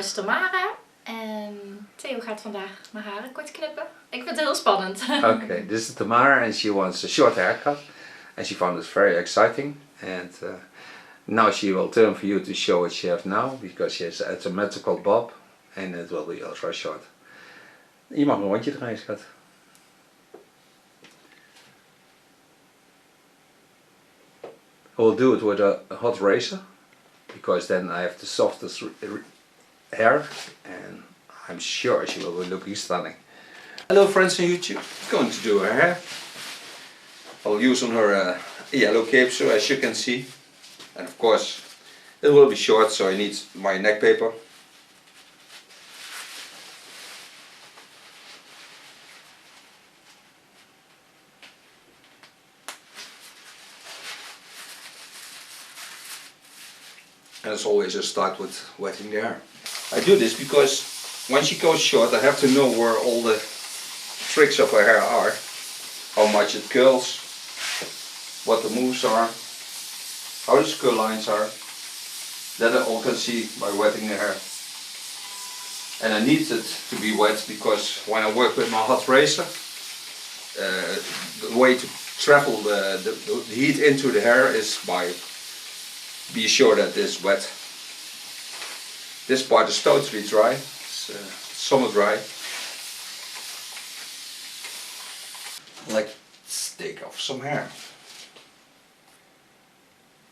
is Tamara en Theo gaat vandaag mijn haren kort knippen. Ik vind het heel spannend. Okay, this is Tamara and she wants a short haircut and she found it very exciting, and now she will turn for you to show what she has now, because she has a symmetrical bob and it will be ultra short. Je mag een rondje draaien, schat. I will do it with a hot razor, because then I have the softest hair and I'm sure she will be looking stunning. Hello friends on YouTube, going to do her hair. I'll use on her a yellow cape, so as you can see, and of course it will be short, so I need my neck paper. And as always, I start with wetting the hair. I do this because when she goes short, I have to know where all the tricks of her hair are. How much it curls, what the moves are, how the skull lines are. That I all can see by wetting the hair. And I need it to be wet because when I work with my hot razor, the way to travel the heat into the hair is by be sure that it's wet. This part is totally dry, it's summer dry. Let's take off some hair.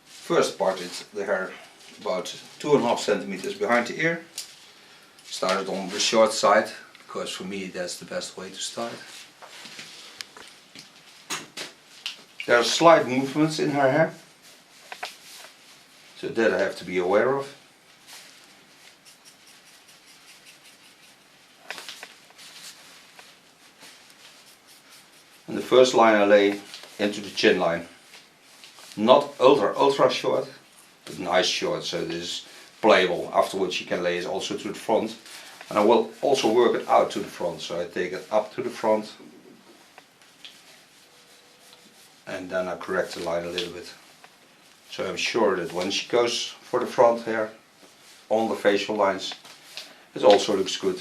First part is the hair about 2.5 centimeters behind the ear. Started on the short side, because for me that's the best way to start. There are slight movements in her hair, so that I have to be aware of. And the first line I lay into the chin line. Not ultra short, but nice short, so this is playable. Afterwards you can lay it also to the front. And I will also work it out to the front, so I take it up to the front. And then I correct the line a little bit. So I'm sure that when she goes for the front hair on the facial lines, it also looks good.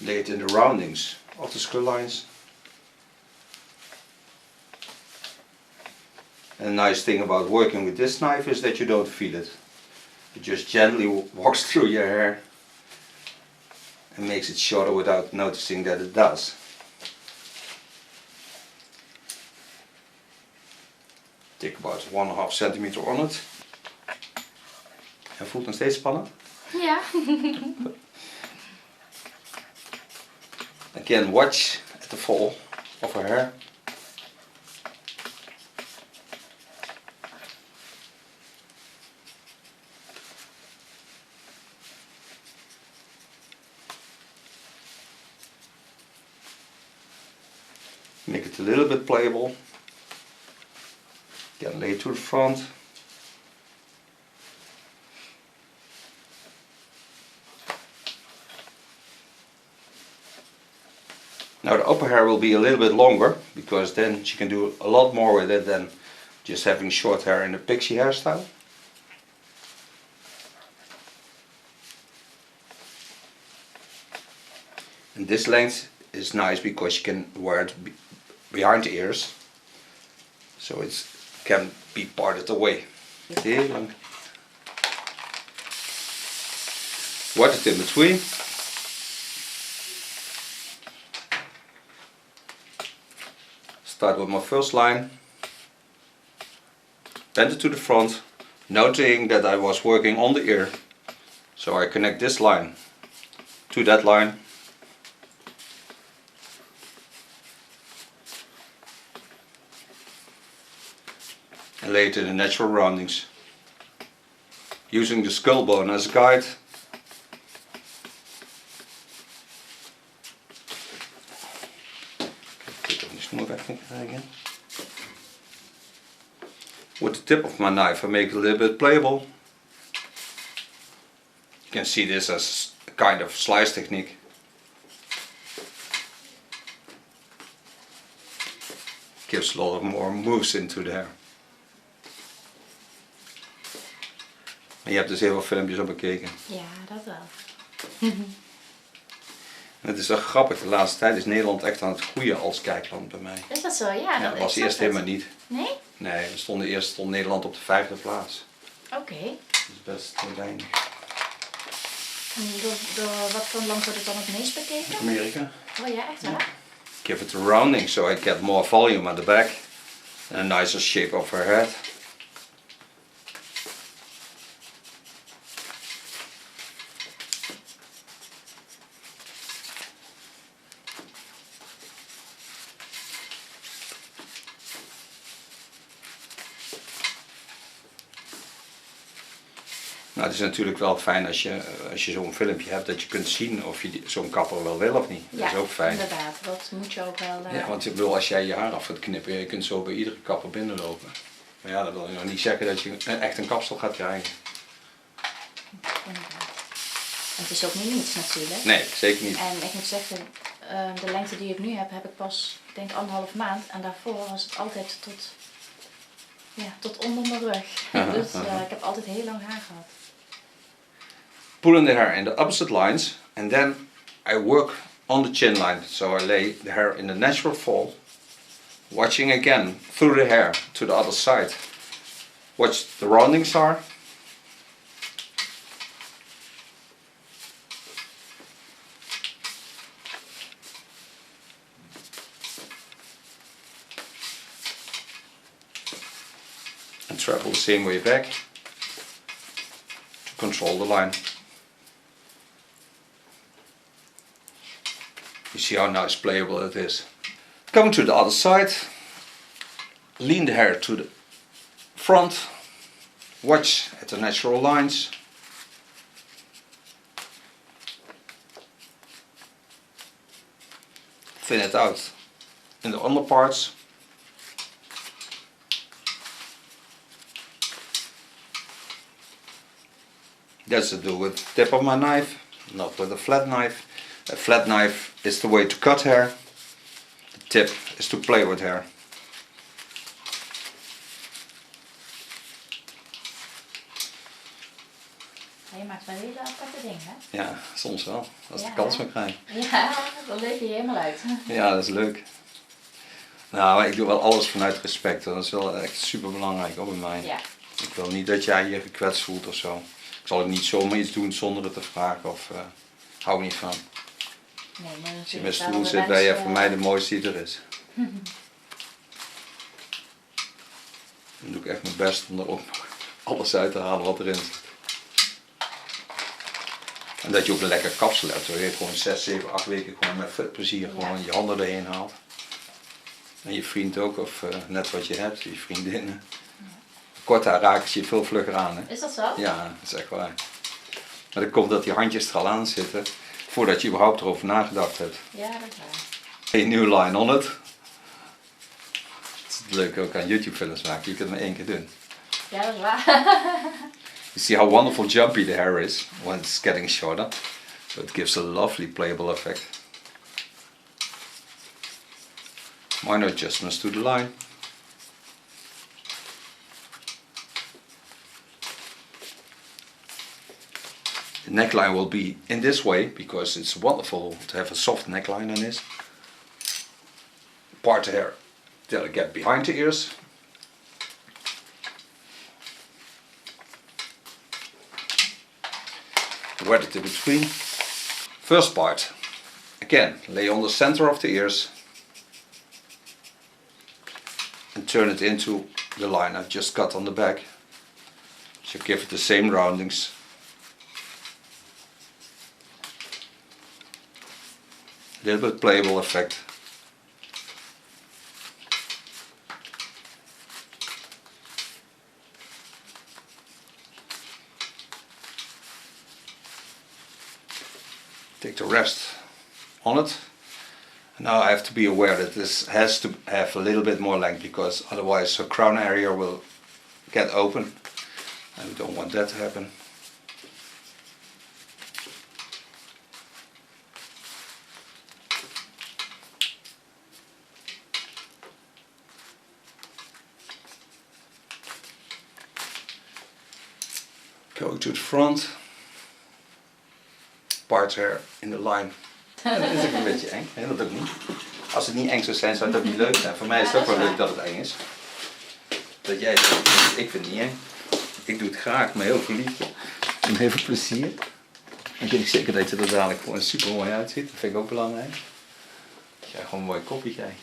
Lay it in the roundings of the skull lines. And the nice thing about working with this knife is that you don't feel it. It just gently walks through your hair and makes it shorter without noticing that it does. Tik about 1.5 centimeter on it. En voelt nog steeds spannend? Ja. Again, watch at the fall of her hair. Make it a little bit playable. Again, lay it to the front. Now the upper hair will be a little bit longer, because then she can do a lot more with it than just having short hair in a pixie hairstyle. And this length is nice because you can wear it behind the ears, so it can be parted away. Heel lang. Wet it in between. Start with my first line, bend it to the front, noting that I was working on the ear, so I connect this line to that line. And lay it in the natural roundings, using the skull bone as a guide. Again. With the tip of my knife I make it a little bit playable. You can see this as a kind of slice technique. Gives a lot of more moves into the hair. En je hebt dus heel veel filmpjes op bekeken. Ja, dat wel. En het is toch grappig, de laatste tijd is Nederland echt aan het groeien als kijkland bij mij. Is dat zo? Ja, Ja, dat was eerst helemaal niet. Nee? Nee, eerst stond Nederland op de 5e plaats. Oké. Dat is best weinig. En door wat voor land wordt het dan het meest bekeken? Amerika. Oh ja, echt waar? Give it a rounding so I get more volume at the back and a nicer shape of her head. Nou, het is natuurlijk wel fijn als je zo'n filmpje hebt dat je kunt zien of je zo'n kapper wel wil of niet. Ja, dat is ook fijn. Inderdaad, dat moet je ook wel. Ja, want ik bedoel, als jij je haar af gaat knippen, je kunt zo bij iedere kapper binnenlopen. Maar ja, dat wil nog niet zeggen dat je echt een kapsel gaat krijgen. Inderdaad. En het is ook niet niets natuurlijk. Nee, zeker niet. En ik moet zeggen, de lengte die ik nu heb, heb ik pas, ik denk 1,5 maand. En daarvoor was het altijd tot onder mijn rug. Dus ik heb altijd heel lang haar gehad. Pulling the hair in the opposite lines and then I work on the chin line. So I lay the hair in the natural fall, watching again through the hair to the other side. Watch the roundings are. And travel the same way back to control the line. You see how nice playable it is. Coming to the other side, lean the hair to the front, watch at the natural lines. Thin it out in the underparts. That's to do with the tip of my knife, not with a flat knife. A flat knife is the way to cut hair. The tip is to play with hair. Je maakt wel hele aparte dingen, hè? Ja, soms wel. Als ik de kans maar krijg. Ja, dan leef je helemaal uit. Ja, dat is leuk. Nou, ik doe wel alles vanuit respect. Dat is wel echt super belangrijk, ook bij mij. Ja. Ik wil niet dat jij je gekwetst voelt of zo. Ik zal ook niet zomaar iets doen zonder het te vragen of hou er niet van. Nee, maar Als je in mijn stoel zit, ben je voor mij de mooiste die er is. Dan doe ik echt mijn best om er ook alles uit te halen wat erin zit. En dat je ook een lekker kapsel hebt, waar je gewoon 6, 7, 8 weken gewoon met vet plezier gewoon je handen erheen haalt. En je vriend ook, of net wat je hebt, je vriendinnen. Kort haar raken ze je veel vlugger aan. Hè? Is dat zo? Ja, dat is echt waar. Maar dat komt dat die handjes er al aan zitten, voordat je überhaupt erover nagedacht hebt. Ja, dat is waar. Een new line on it. Dat is het leuke ook aan YouTube films maken, je kunt het maar 1 keer doen. Ja, dat is waar. You see how wonderful jumpy the hair is when it's getting shorter. So it gives a lovely playable effect. Minor adjustments to the line. The neckline will be in this way because it's wonderful to have a soft neckline on this. Part the hair till it gets behind the ears. Wet it in between. First part, again, lay on the center of the ears and turn it into the line I've just cut on the back. So give it the same roundings. A little bit playable effect. Take the rest on it. Now I have to be aware that this has to have a little bit more length because otherwise the crown area will get open and we don't want that to happen. Go to the front. Part hair in the line. Dat is ook een beetje eng. Nee, dat ook niet. Als het niet eng zou zijn, zou het ook niet leuk zijn. Voor mij is het ook wel leuk dat het eng is. Dat jij het ook vindt. Ik vind het niet eng. Ik doe het graag, met heel veel liefde. En heel veel plezier. Dan weet ik zeker dat je er dadelijk gewoon super mooi uitziet. Dat vind ik ook belangrijk. Dat jij gewoon een mooi kopje krijgt.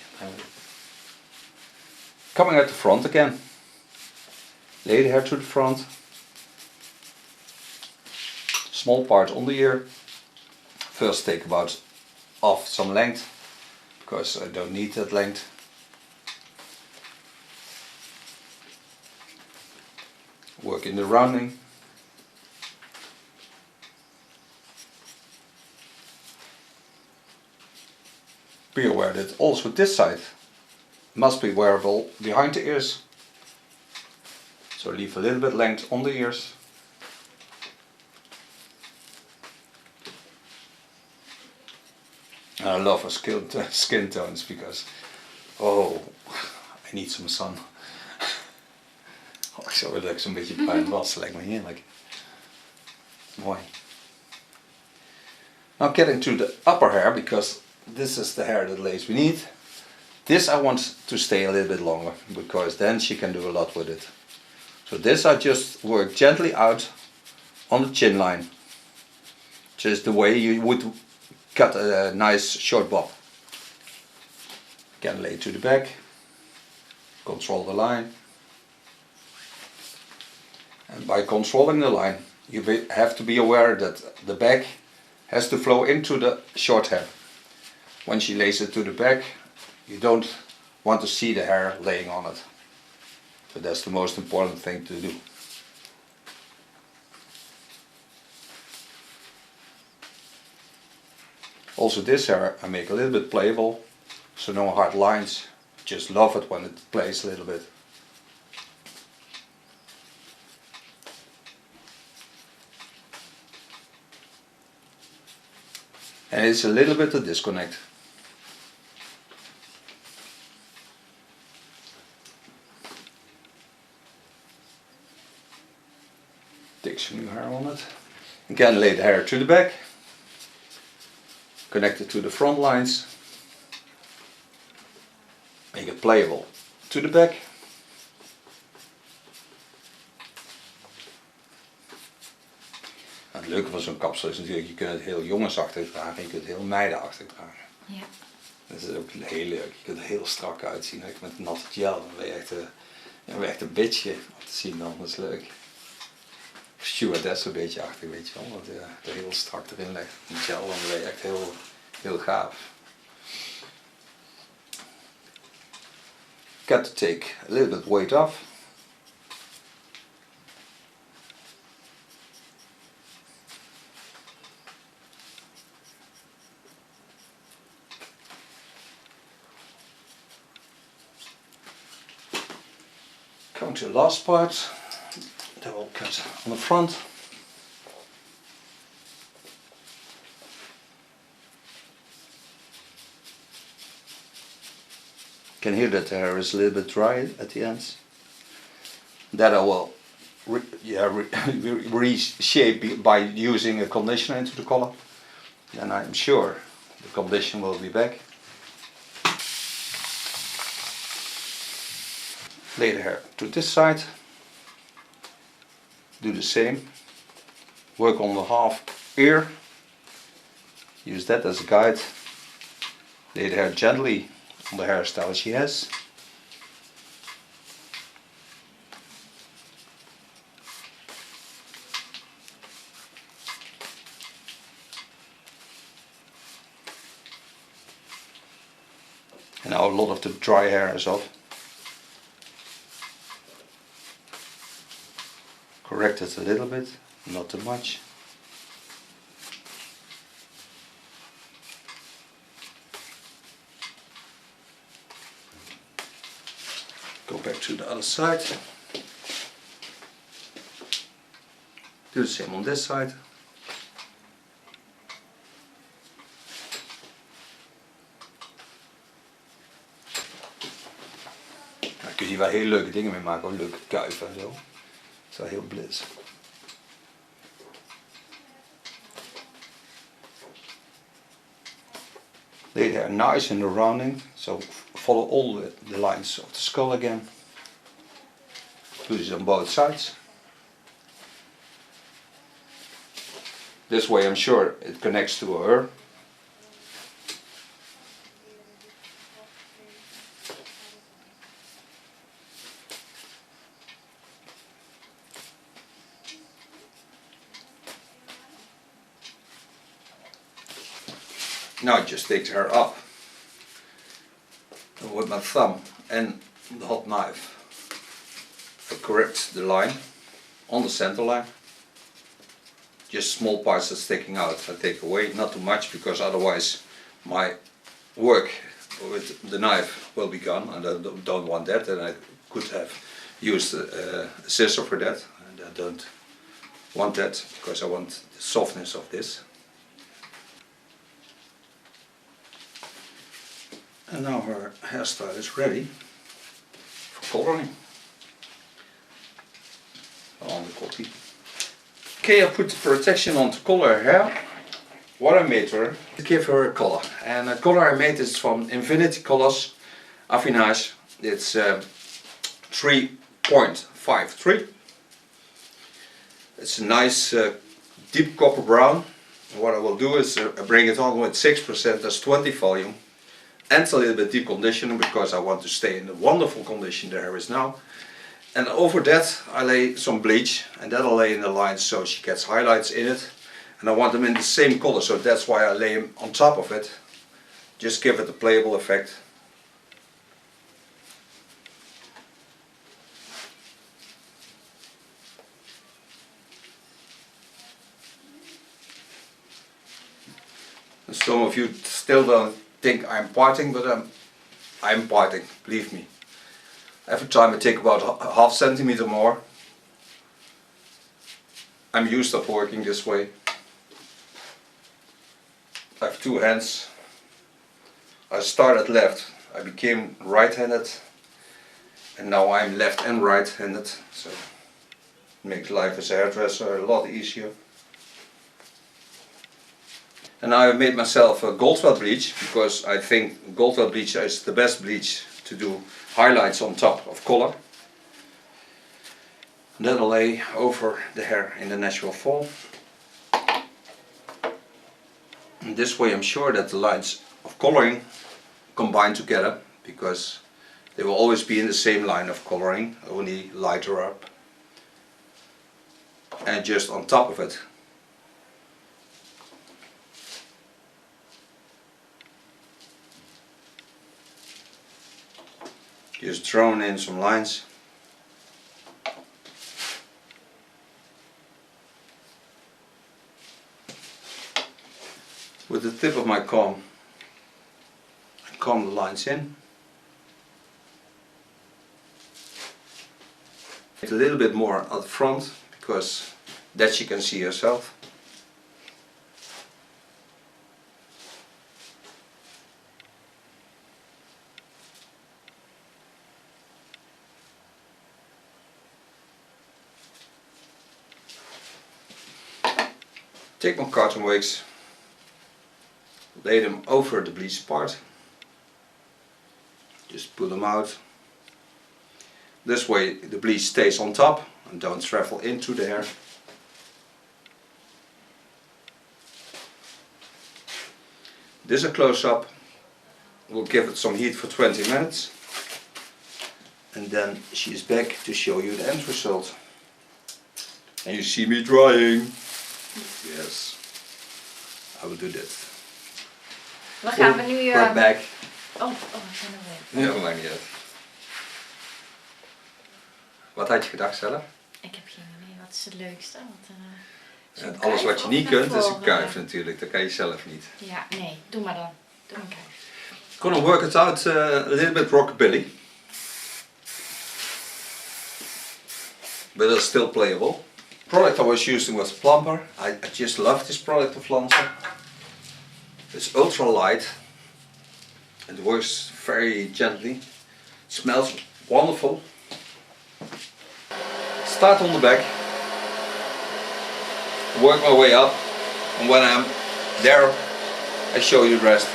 Coming at the front again. Lay the hair to the front. Small part on the ear. First take about off some length, because I don't need that length. Work in the rounding. Be aware that also this side must be wearable behind the ears. So leave a little bit length on the ears. I love her skin tones because, oh, I need some sun. Oh, zo wil ik zo'n beetje bruin was, lijkt me heerlijk. Mooi. Now getting to the upper hair, because this is the hair that lace we need. This I want to stay a little bit longer, because then she can do a lot with it. So this I just work gently out on the chin line. Just the way you would cut a nice short bob. Again, lay to the back, control the line. And by controlling the line, you have to be aware that the back has to flow into the short hair. When she lays it to the back, you don't want to see the hair laying on it. So that's the most important thing to do. Also this hair I make a little bit playable, so no hard lines. Just love it when it plays a little bit. And it's a little bit a disconnect. Take some new hair on it. Again, lay the hair to the back. Connect it to the front lines. Make it playable to the back. Het leuke van zo'n kapsel is natuurlijk, je kunt het heel jongensachtig dragen en je kunt het heel meidenachtig dragen. Ja. Dat is ook heel leuk. Je kunt er heel strak uitzien. Met natte gel, dan ben je echt een bitchje om te zien dan. Dat is leuk. Stewardess een beetje achtig, weet je wel. Dat je er heel strak erin legt. Die gel, dan ben je echt heel gaaf. Got to take a little bit weight off. Going to the last part, that will cut on the front. You can hear that the hair is a little bit dry at the ends. That I will reshape by using a conditioner into the color. Then I'm sure the condition will be back. Lay the hair to this side. Do the same. Work on the half ear. Use that as a guide. Lay the hair gently on the hairstyle she has. And now a lot of the dry hair is off. Correct it a little bit, not too much. Go back to the other side. Do the same on this side. Daar kun je wel hele leuke dingen mee maken, ook leuke kuiven en zo. Dat is wel heel blitz. Lay the hair nice in the rounding, so follow all the lines of the skull again. Do this on both sides. This way I'm sure it connects to her. Now I just take her up with my thumb and the hot knife. I correct the line on the center line. Just small parts that's sticking out I take away, not too much, because otherwise my work with the knife will be gone, and I don't want that, and I could have used a scissor for that, and I don't want that because I want the softness of this. And now her hairstyle is ready for coloring on the copy. Okay, I put the protection on to color her hair. What I made her to give her a color, and the color I made is from Infinity Colors Affinage. It's 3.53. It's a nice deep copper brown. And what I will do is bring it on with 6%, that's 20 volume. And a little bit deep conditioning, because I want to stay in the wonderful condition the hair is now. And over that I lay some bleach, and that I'll lay in the lines so she gets highlights in it. And I want them in the same color, so that's why I lay them on top of it. Just give it a playable effect. And some of you still don't think I'm parting, but I'm parting, believe me. Every time I take about half centimeter more. I'm used to working this way. I have two hands. I started left, I became right-handed, and now I'm left and right-handed, so it makes life as a hairdresser a lot easier. And now I've made myself a gold weld bleach, because I think gold weld bleach is the best bleach to do highlights on top of color. And then I'll lay over the hair in the natural fall. And this way I'm sure that the lines of coloring combine together, because they will always be in the same line of coloring, only lighter up. And just on top of it, just thrown in some lines. With the tip of my comb, I comb the lines in. A little bit more at the front, because that she can see herself. Take my cotton wicks, lay them over the bleached part, just pull them out. This way the bleach stays on top and don't travel into the hair. This is a close-up. We'll give it some heat for 20 minutes, and then she's back to show you the end result. And you see me drying. Yes, I will do that. We gaan we nu... We're back. Oh, ik ben er weer. Ja, maakt niet uit. Wat had je gedacht zelf? Ik heb geen idee, wat is het leukste? En alles wat je niet kunt is een kuif natuurlijk, dat kan je zelf niet. Ja, nee, doe maar dan. Doe een kuif. Gonna work it out a little bit rockabilly. But it's still playable. The product I was using was Plumber. I just love this product of Lanza. It's ultra light. It works very gently. It smells wonderful. Start on the back. Work my way up. And when I'm there, I show you the rest.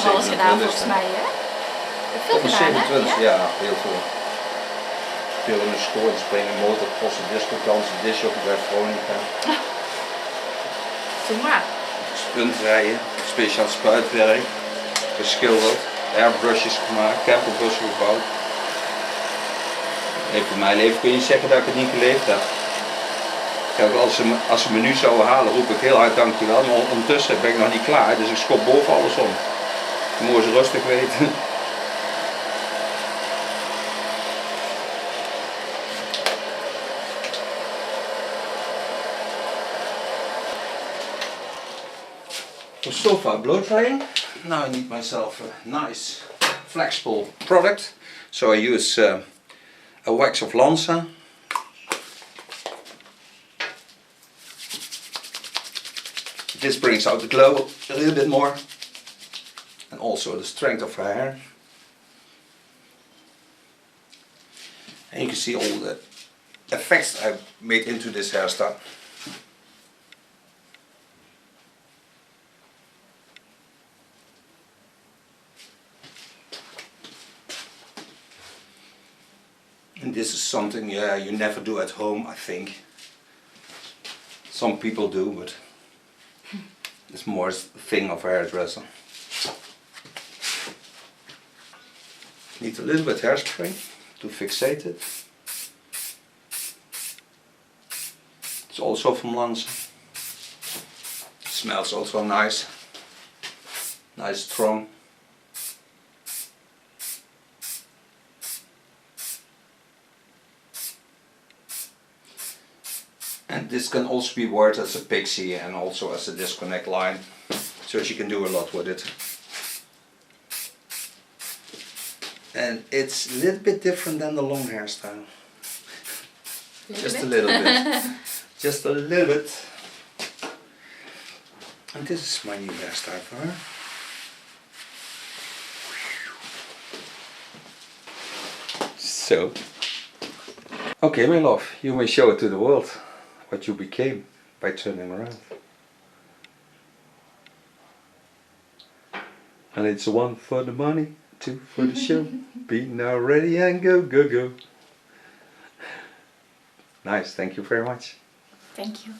nog alles gedaan volgens mij, hè? Veel Tot gedaan, mijn hè? 27, ja, heel veel. Veel in de score, springen, motorcrossen, discodansen, disjockey bij Veronica. Doe maar. Stuntrijden, speciaal spuitwerk, geschilderd, airbrushes gemaakt, camperbussen gebouwd. In mijn leven kun je niet zeggen dat ik het niet geleefd heb. Kijk, als ze me nu zouden halen, roep ik heel hard dankjewel, maar ondertussen ben ik nog niet klaar, dus ik schop boven alles om. Dan moeten ze rustig weten. So far blow drying. Now I need myself a nice flexible product. So I use a wax of Lanza. This brings out the glow a little bit more and also the strength of her hair. And you can see all the effects I've made into this hairstyle. And this is something you never do at home, I think. Some people do, but it's more a thing of a hairdresser. Need a little bit hairspray to fixate it. It's also from Lanza. Smells also nice. Nice strong. And this can also be worked as a pixie and also as a disconnect line, so she can do a lot with it. And it's a little bit different than the long hairstyle. Just a little bit. Just a little bit. And this is my new hairstyle for her. So. Okay, my love, you may show it to the world. What you became by turning around. And it's 1 for the money, 2 for the show. Be now ready and go, go, go. Nice, thank you very much. Thank you.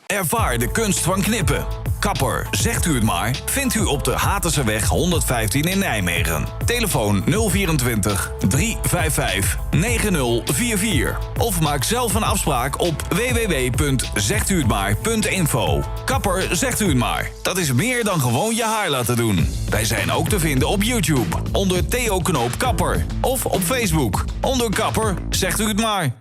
Ervaar de kunst van knippen. Kapper, zegt u het maar, vindt u op de Haterseweg 115 in Nijmegen. Telefoon 024 355 9044. Of maak zelf een afspraak op www.zegtuhetmaar.info. Kapper, zegt u het maar. Dat is meer dan gewoon je haar laten doen. Wij zijn ook te vinden op YouTube onder Theo Knoop Kapper. Of op Facebook onder Kapper, zegt u het maar.